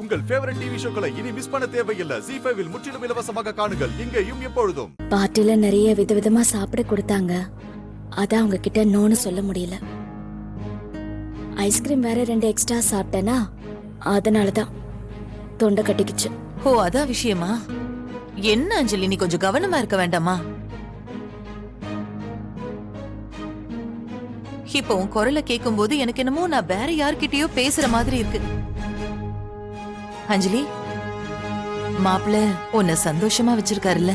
உங்கள் favourite TV ஷோக்களை இனி miss பண்ண தேவையில்லை. ZEE5 இல் முற்றிலும் இலவசமாக காணுங்கள். இங்கேயும் எப்பொழுதும். பார்ட்டில நிறைய விதவிதமா சாப்பிட கொடுத்தாங்க. அதான் அவங்க கிட்ட நோன்னு சொல்ல முடியல. ஐஸ்கிரீம் வேற 2 எக்ஸ்ட்ரா சாப்பிட்டேனா அதனாலதான் தொண்டை கட்டிக்குச்சு. ஓ, அதான் விஷயமா? என்ன அஞ்சலி, நீ கொஞ்சம் கவனமா இருக்க வேண்டாமா? இப்போ உன் குரலை கேட்கும் போது எனக்கு என்னமோ நான் வேற யார்கிட்டயோ பேசுற மாதிரி இருக்கு. அஞ்சலி, மாப்பிள்ள உன்னை சந்தோஷமா வச்சிருக்காருல்ல?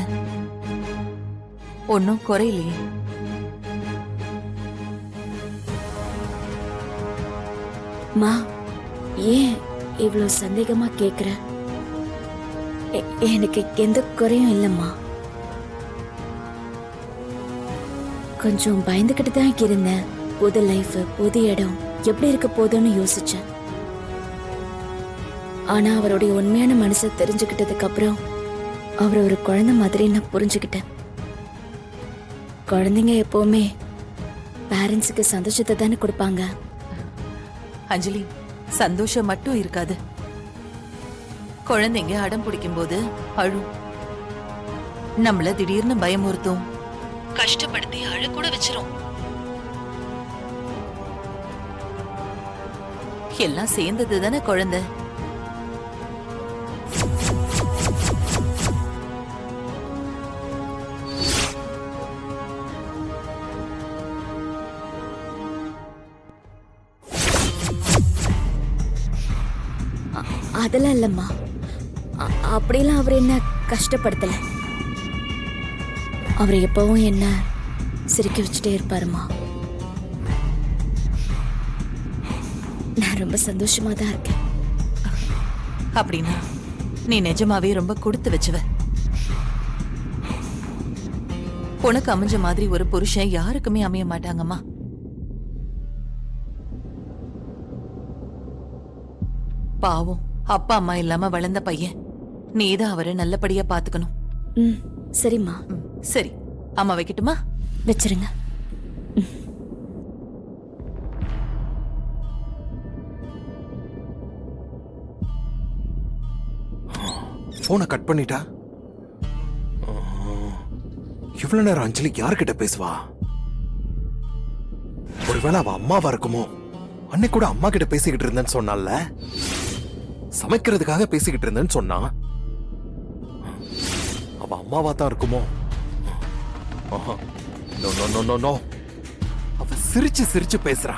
ஒன்னும் குறையிலையே? மா, ஏன் இவ்வளவு சந்தேகமா கேக்குற? எனக்கு எந்த குறையும் இல்லம்மா. கொஞ்சம் பயந்துகிட்டு தான் இருந்தேன். புது லைஃப், புது இடம் எப்படி இருக்க போதும்னு யோசிச்சேன். ஆனா அவருடைய உண்மையான மனசை தெரிஞ்சுக்கிட்டதுக்கு அப்புறம் அவர் ஒரு குழந்தை மாதிரி நான் புரிஞ்சுக்கிட்டேன். குழந்தைங்க எப்பவுமே பேரண்ட்ஸுக்கு சந்தோஷத்தை தானே கொடுப்பாங்க. அஞ்சலி, சந்தோஷம் மட்டும் இருக்காது. குழந்தைங்க அடம் பிடிக்கும் போது அழும், நம்மள திடீர்னு பயமுறுத்தும், கஷ்டப்படுத்தி அழ கூட வச்சிரும். எல்லாம் சேர்ந்தது தானே குழந்தை. அதெல்லாம் இல்லம்மா, அப்படிலாம் அவர் என்ன கஷ்டப்படுத்தல. அவர் எப்பவும் என்ன சிரிக்க வச்சுட்டே இருப்பாருமா. நான் ரொம்ப சந்தோஷமா தான் இருக்கேன். அப்படின்னா நீ நிஜமாவே ரொம்ப கொடுத்து வச்சுவ. உனக்கு அமைஞ்ச மாதிரி ஒரு புருஷன் யாருக்குமே அமைய மாட்டாங்கம்மா. பாவம், அப்பா அம்மா இல்லாம வளர்ந்த பையன். நீதான் அவரை நல்லபடியா பாத்துக்கணும். சரிம்மா. சரி, அம்மா வைக்கட்டுமா? வச்சிருங்க. போனை கட் பண்ணிட்டா. இவ்வளவு நேரம் அஞ்சலி யார்கிட்ட பேசுவா? ஒருவேளை அவ அம்மாவா இருக்குமோ? அன்னைக்கு கூட அம்மா கிட்ட பேசிக்கிட்டு இருந்தேன்னு சொன்னால, சமைக்கிறதுக்காக பேசிக்கிட்டு இருந்தேன்னு சொன்னா. அவ அம்மாவா தான் இருக்குமோ? அவ சிரிச்சு சிரிச்சு பேசுறா.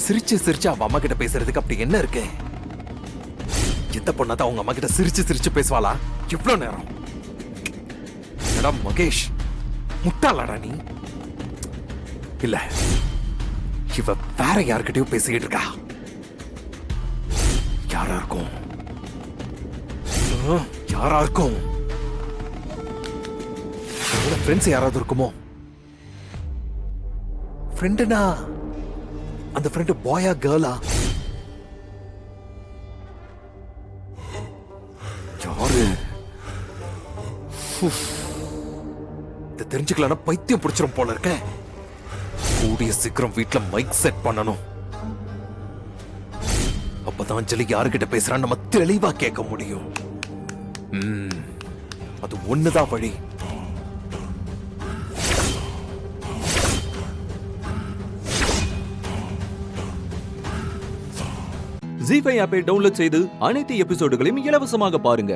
சிரிச்சு சிரிச்சு அவ அம்மா கிட்ட பேசுறதுக்கு அப்படி என்ன இருக்கு? எந்த பொண்ணாதான் அவங்க அம்மா கிட்ட சிரிச்சு சிரிச்சு பேசுவாளா இவ்வளவு நேரம்? மேடம் மகேஷ், முட்டாளாடா நீ. இல்ல, இவ வேற யார்கிட்டயும் பேசிக்கிட்டு இருக்கா. யாரா இருக்கும்? யாரா இருக்கும்? ஃப்ரெண்ட்ஸ் யாராவது இருக்குமோ? ஃப்ரெண்டுனா அந்த ஃப்ரெண்டு பாயா கேர்ளா? யாரு? இத தெரிஞ்சுக்கலன்னா பைத்தியம் பிடிச்சிரும் போல இருக்க. கூடிய சீக்கிரம் வீட்டுல மைக் செட் பண்ணணும். அப்பதான் அஞ்சலி யாருகிட்ட பேசுறான்னு நம்ம தெளிவா கேட்க முடியும். அது ஒண்ணுதான் வழி. ZEE5 ஆப்பை டவுன்லோட் செய்து அனைத்து எபிசோடுகளையும் இலவசமாக பாருங்க.